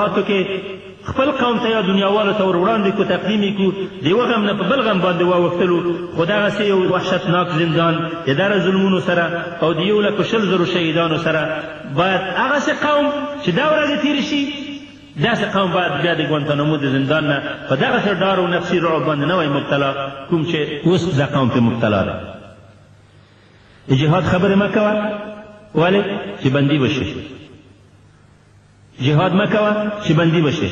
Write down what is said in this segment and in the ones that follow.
فتوحاتو کې خپل قوم ته یا دنیاوالو ته ور وړاندې کړو، تقدیم یې کړو، د یوه غم نه په بل غم باندې واوښتلو. خو دغسې یو وحشتناک زندان د دغه ظلمونو سره او د 1,100,000 شهیدانو سره باید هغسې قوم چې دا ورځې تېرې شي، داسې قوم باید بیا د ګوانتانامو د زندان نه په دغسې ډار او نفسي رعب باندې نه وای مبتلا، کوم چې اوس دا قوم پې مبتلا ده. د جهاد خبرې مه کوه، ولې؟ چې بندي بشي. جهاد مه کوه چې بندي بشي.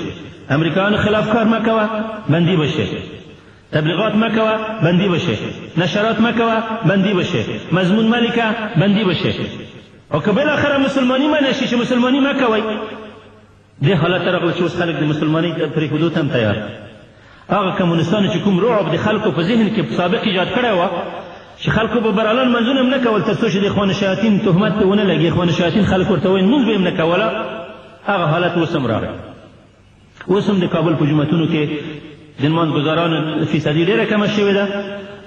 امریکایانو خلاف کار مه کوه، بندي بشي. تبلیغات مه کوه، بندي بشي. نشرات مه کوه، بندي بشي. مضمون مه لیکه، بندي بشي. او که بالاخره مسلماني منع شي چې مسلماني مه کوئ، دې حالت ته راغله چې اوس خلک د مسلمانۍ پرېښودو ته هم تیار. هغه کمونستانو چې کوم رعب د خلکو په ذهن کې سابق ایجاد کړی وه چې خلکو به برالان منځونه هم نه کول تر څو چې د اخوان شیاطین تهمت پې ونه لګي، اخوان شیاطین خلک ورته وایي لمونځ به هم نه کوله، هغه حالت اوس هم راغی. اوس هم د کابل په جوماتونو کې د نمازګزارانو فیصدي ډېره کمه شوې ده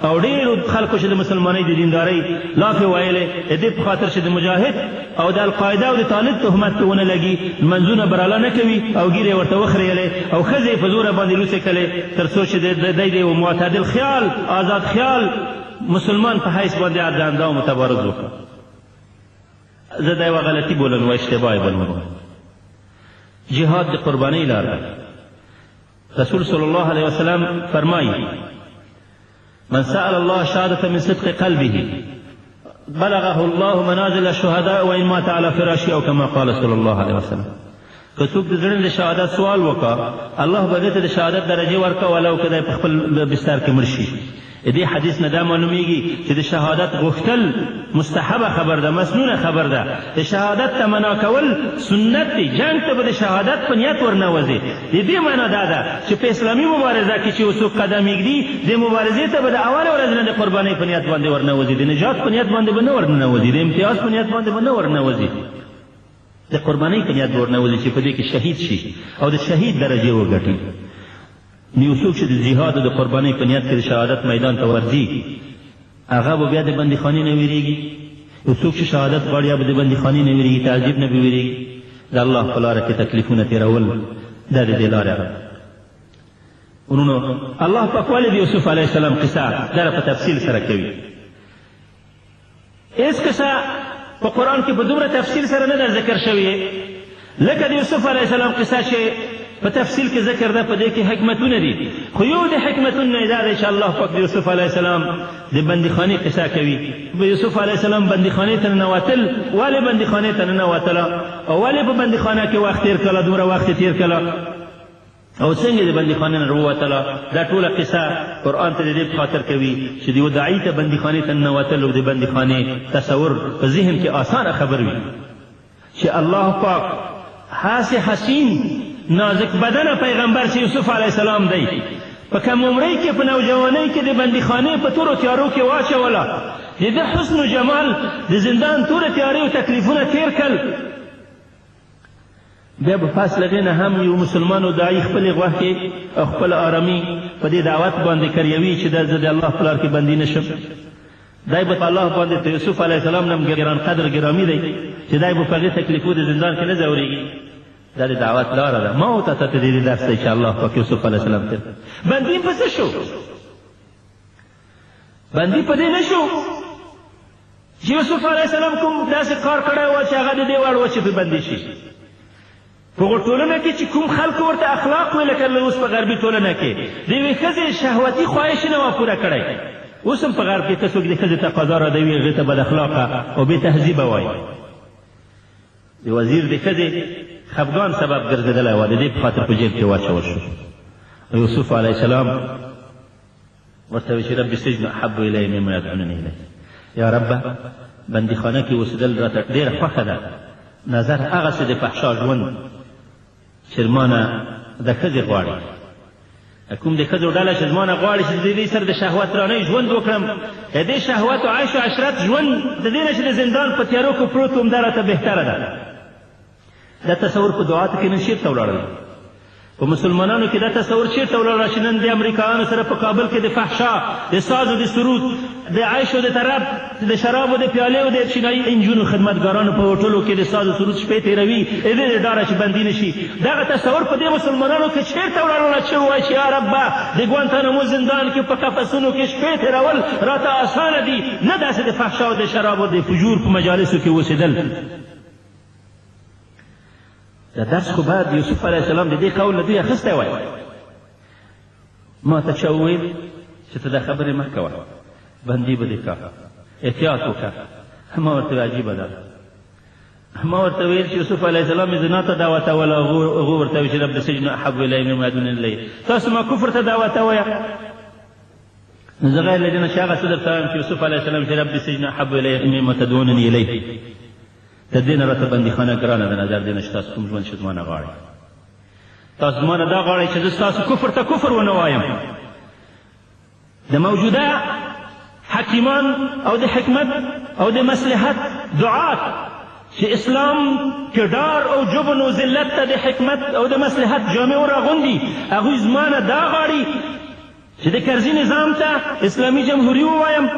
او ډېرو خلکو چې د مسلمانۍ د دیندارۍ لافې ویلې د دې په خاطر چې د مجاهد او د القاعده او د طالب تهمت پې ونه لګي، لمنځونه براله نه کوي او ګیرې ورته وخریلې او ښځې یې په زوره باندې لوڅې کړې تر څو چې دی د یو معتدل خیال، آزاد خیال مسلمان په حیث باندې د اندام متبارز وکړه. زه دا یوه غلطي بولم و اشتباه یې بولم. جهاد د قربانۍ لار ده. رسول صلی الله علیه وسلم فرمایي من سأل الله شهادة من صدق قلبه بلغه الله منازل الشهداء وإن مات على فراشه أو كما قال صلى الله عليه وسلم. که څوک د زړه د شهادت سوال وکړه، الله به دې ته د شهادت درجې ورکړه ولو که دی په خپل بستر کې مړ شي. دې حدیث نه دا معلومیږي چې د شهادت غوښتل مستحبه خبر ده، مسنونه خبر ده. د شهادت تمنا کول سنت دی. جنګ ته به د شهادت په نیت ورنوځي. د دې معنا دا ده چې په اسلامي مبارزه کې چې څوک قدم ایږدي، د مبارزې ته به د اول ورځ نه د قربانۍ په نیت باندې ورنوځي، د نجات په نیت باندې به نه ورنوځي، د امتیاز په نیت باندې به نه ورنوځي، د قربانۍ په نیت به ورنوځي چې په دې کې شهید شي او د شهید درجې وګټي. یو څوک چې د جهاد او د قربانۍ په نیت کې د شهادت میدان ته ورځي، هغه به بیا د بندیخانې نه ویرېږي. یو څوک چې شهادت غواړي هغه به د بندیخانې نه ویرېږي، تعذیب نه به ویرېږي. د الله په لاره کې تکلیفونه تېرول دا د دې لارې ده. ورونو، الله پاک ولې د یوسف علیه السلام قصه دا په تفصیل سره کوي؟ هېڅ قصه په قرآن کې په دومره تفصیل سره نه ده ذکر شوې لکه د یوسف علیه السلام قصه چې په تفصیل کې ذکر ده. په دې کې حکمتونه دي، خو یو د حکمتونو نه دا دی چې الله پاک د یوسف علیه السلام د بندیخانې قصه کوي. د یوسف علیه السلام بندیخانې ته ننوتل، ولې بندیخانې ته ننوتله او ولې په بندیخانه کې وخت تېر کړه، دومره وخت یې تېر کړه او څنګه د بندیخانې نه راووتله. دا ټوله قصه قرآن ته د دې په خاطر کوي چې د یو داعي ته بندیخانې ته ننوتل او د بندیخانې تصور په ذهن کې اسانه خبر وي چې الله پاک هاسې حسین نازک بدن پیغمبر چې یوسف علیه السلام دی په کم عمرۍ کې په نوجوانۍ کې د بندیخانې په تورو تیارو کې واچوله، د ده حسن و جمال د زندان تورې تیارې او تکلیفونه تېر کړل. بیا به پس له هغې نه هم یو مسلمان و داعي خپلې غوښې او خپل آرامي په دې دعوت باندې کریوي چې زه د الله په لار کې بندي نه شم. دی به په الله باندې د یوسف علیه السلام نه هم ګران قدر ګرامي دی چې دی به په هغې تکلیفو د زندان کې نه ځورېږي. دا د دعوت لاره ده. ما ورته ته د دې درس دی چې الله پاک یوسف علیه السلام ته بندي په څه شو؟ بندي په دې نه شو چې یوسف علیه السلام کوم داسې کار کړی و چې هغه د دې وړ و چې پرې بندي شي. په ټولنه کې چې کوم خلکو ورته اخلاق ویل کړل، اوس په غربي ټولنه کې د یوې ښځې شهوتي خواهش نه وه پوره کړی. اوس هم په غرب کې که څوک د ښځې تقاضا ردوي هغې ته بد اخلاقه او بې تهذیبه وایي. د وزیر د ښځې خفګان سبب ګرځېدلی وه، د دې په خاطر په جیب کې واچول شو. یوسف علیه السلام ورته وایي چې رب السجن احب الی مما یدعوننی الیه. یا ربه، بندیخانه کې اوسېدل راته ډېره خوښه ده، نظر هغسې د فحشا ژوند چې زما نه د ښځې غواړي، کوم د ښځو ډله چې زما نه غواړي چې د دې سره د شهوت رانۍ ژوند وکړم، د دې شهوت و عیش و عشرت ژوند د دې نه چې د زندان په تیارو کې پروت وم دا راته بهتره ده. دا تصور په دعاتو کې نن چېرته ولاړل؟ په مسلمانانو کې دا تصور چېرته ولاړ چې نن د امریکایانو سره په کابل کې د فحشا د ساز و د سرود د عیش و د طرب د شرابو د پیالې او د چینایي انجونو خدمتګارانو په هوټلو کې د ساز و سرود شپې تېروي د دې د ډاره چې بندي نه شي دغه تصور په دې مسلمانانو کې چېرته ولاړ چې ووایي چې یا ربه د ګوانتانامو زندان کې په قفسونو کې شپې تېرول راته اسانه دي نه داسې د فحشا او د شرابو د فجور په مجالسو کې اوسېدل دا درس خو باید یوسف علیه السلام د دې قول نه دوی اخیستی وای ما ته چا وویل چې ته دا خبرې مه کوه بندي به دې کا احتیاط وکړه ما ورته عجیبه ده ما ورته ویل چې یوسف علیه السلام یې زنا ته دعوت اوله هغه ورته ویل چې رب السجن احب الی مما یدعون الیه تاسو ما کفر ته دعوت وایه نو زه غیر له دې نه چې هغه څه درته وایم چې یوسف علیه السلام چې رب السجن احب الی مما تدعونني الیه د دې نه راته بندیخانه ګرانه د نظر دې نه چې تاسو کوم ژوند چې زما نه غواړئ تاسو زما نه دا غواړئ چې زه ستاسو کفر ته کفر ونه وایم د موجوده حکیمان او د حکمت او د مصلحت دعات چې اسلام کې ډار او جبن او ذلت ته د حکمت او د مصلحت جامې وراغوندي هغوی زما نه دا غواړي چې د کرزي نظام ته اسلامي جمهوري ووایم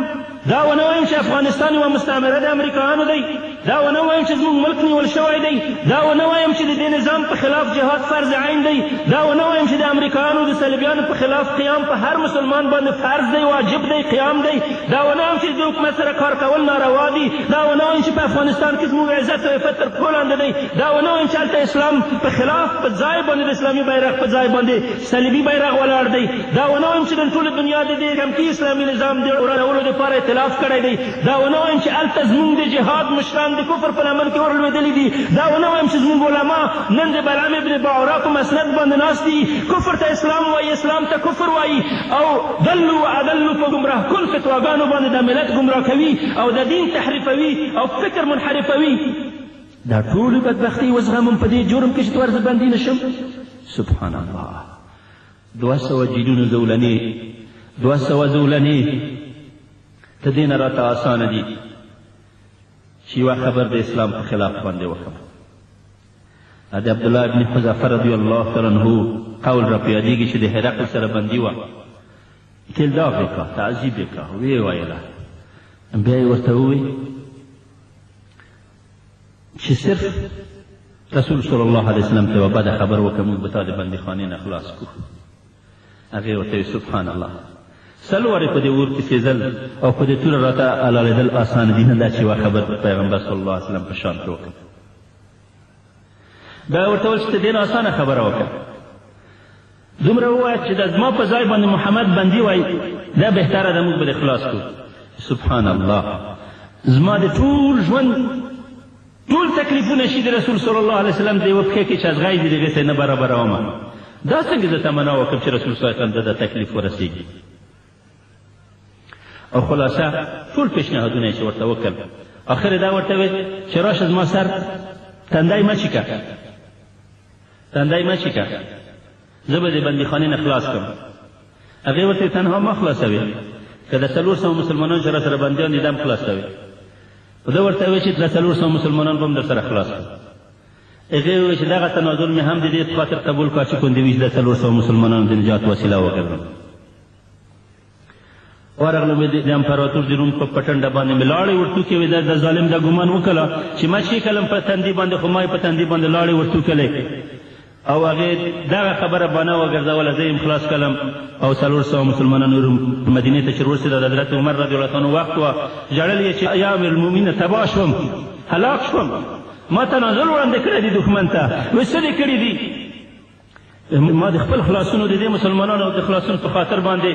دا ونه وایم چې افغانستان یوه مستعمره د امریکایانو دی دا ونه وایم چې زموږ ملک نیول شوی دی دا ونه وایم چې د دې نظام په خلاف جهاد فرض عین دی دا ونه وایم چې د امریکایانو د صلیبیانو په خلاف قیام په هر مسلمان باندې فرض دی واجب دی قیام دی دا ونه وایم چې د حکومت سره کار کول ناروا دي دا ونه وایم چې په افغانستان کې زموږ عزت او عفت تر پښو لاندې دی دا ونه وایم چې هلته اسلام په خلاف په ځای باندې د اسلامي بیرغ په ځای باندې صلیبي بیرغ ولاړ دی دا ونه وایم چې د ټوله دنیا د دې کمکي اسلامي نظام د ورانولو دپاره اختلاف کړی دی دا ونه وایم چې هلته زموږ د جهاد مشران د کفر په لمن کې ورلوېدلي دي دا ونه وایم چې زموږ علما نن د بلعام ابن باعوره په مسند باندې ناست دي کفر ته اسلام وایي اسلام ته کفر وایي او دلو و اضلو په ګمراه کن فتواګانو باندې د ملت ګمراه کوي او د دین تحریفوي او فکر منحرفوي دا ټولې بدبختۍ وزغمم په دې جرم کې چې ته ورځ بندي نه شم سبحان الله 200 جیلونو زولنې 200 زولنې ته دې نه راته اسانه دي چې یوه خبر د اسلام په خلاف باندې وکړم د عبدالله ابن حذافه رضی الله تعالی عنه قول را په یادېږي چې د هرقل سره بندي وه تلداف یې کړه تعذیب یې کړه ویې ویله بیا یې ورته ووی چې صرف رسول صلی الله علیه وسلم ته یوه بده خبر وکړه موږ به تا د بندیخانې نه خلاص کړو هغې ورته وی سبحان الله سلوارې په دې اور کې سېزل او په دې توره راته حلالېدل اسانه دي نه دا چې یوه خبر پیغمبر صلی الله علیه وسلم په شان کې وکړه بیا یې ورته ویل چې ته ډېره اسانه خبره وکړه دومره ووایه چې دا زما په ځای باندې محمد بندي وایي دا بهتره ده موږ به دې خلاص کړو سبحان الله زما د ټول ژوند ټول تکلیفونه چې د رسول صلی الله علیه وسلم د یوه پښې کې چې ازغی دي د هغې ته نه برابرومه دا څنګه زه تمنا وکړم چې رسول صلی الله علیه وسلم ته دا تکلیف ورسېږي او خلاصه ټول پیشنهادونه یې چې ورته وکړل اخر یې دا ورته ویل چې راشه زما سر تندی مه چیکه تندی مه چیکه زه به د بندیخانې نه خلاص کړم هغې ورته تنها ما خلاصوي که د 400 مسلمانان چې را سره بندیان دي دا هم خلاصوي ده ورته ویل چې د 400 مسلمانان به هم در سره خلاص کړم هغې وویل چې دغه تنازل مې هم د دې په خاطر قبول کړه چې کوندې وي چې د 400 مسلمانانو د نجات وسیله وګرځم ورغلم د امپراتور د روم په پټنډه باندې مې لاړې ورټوکې وې د ظالم دا ګمان وکړه چې ما چې کلم په تندي باندې خو ما یې په تندي باندې لاړې ورټوکلې او هغې دغه خبره بانه وګرځوله زه یې خلاص کړم او 400 مسلمانانو مدینې ته چې ورسېده د حضرت عمر رضی الله عنه وخت وه ژړل یې چې یا امیر المؤمنین تباه شوم هلاک شوم ما تنازل وړاندې کړی دي دښمن ته وایي څه دې کړي دي ما د خپل خلاصونو د دې مسلمانانو د خلاصون په خاطر باندې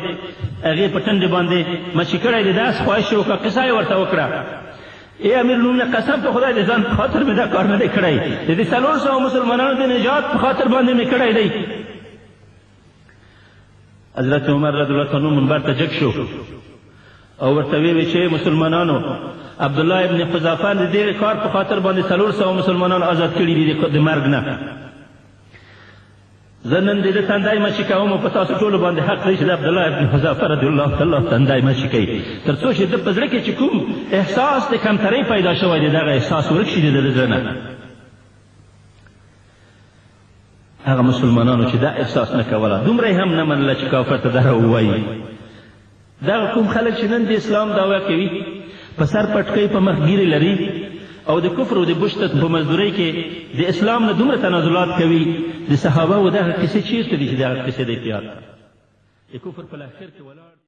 هغې په ټنډې باندې ما چې کړی دی داس خواهش یې وکړه قصه یې ورته وکړه ای امیر المؤمنین قسم په خدای د ځان په خاطر مې دا کار نه دی کړی د دې 400 مسلمانانو د نجات په خاطر باندې مې کړی دی حضرت عمر رضی الله عنه منبر ته جګ شو او ورته ویې چې مسلمانانو عبدالله ابن حذافه د دې کار په خاطر باندې 400 مسلمانان آزاد کړي دي د مرګ نه زه نن د ده تندی مچې کوم او په تاسو ټولو باندې حق دی چې د عبدالله ابن حذافه رضی الله تعالی تندی مچې کوي تر څو چې ده په زړه کې چې کوم احساس د کمترۍ پیدا شوی دی دغه احساس ورک شي د ده زړه نه هغه مسلمانانو چې دا احساس نه کوله دومره یې هم نه منله چې کافر ته دا راووایي. دغه کوم خلک چې نن د اسلام دعوه کوي په سر پټکۍ په مخ ګیرې لري او د کفر او د بشتت په مزدورۍ کې د اسلام نه دومره تنازلات کوي، د صحابه و دغه قصې چیرته دي چې دغه قصې دی یاد د کفر په لښکر کې ولاړ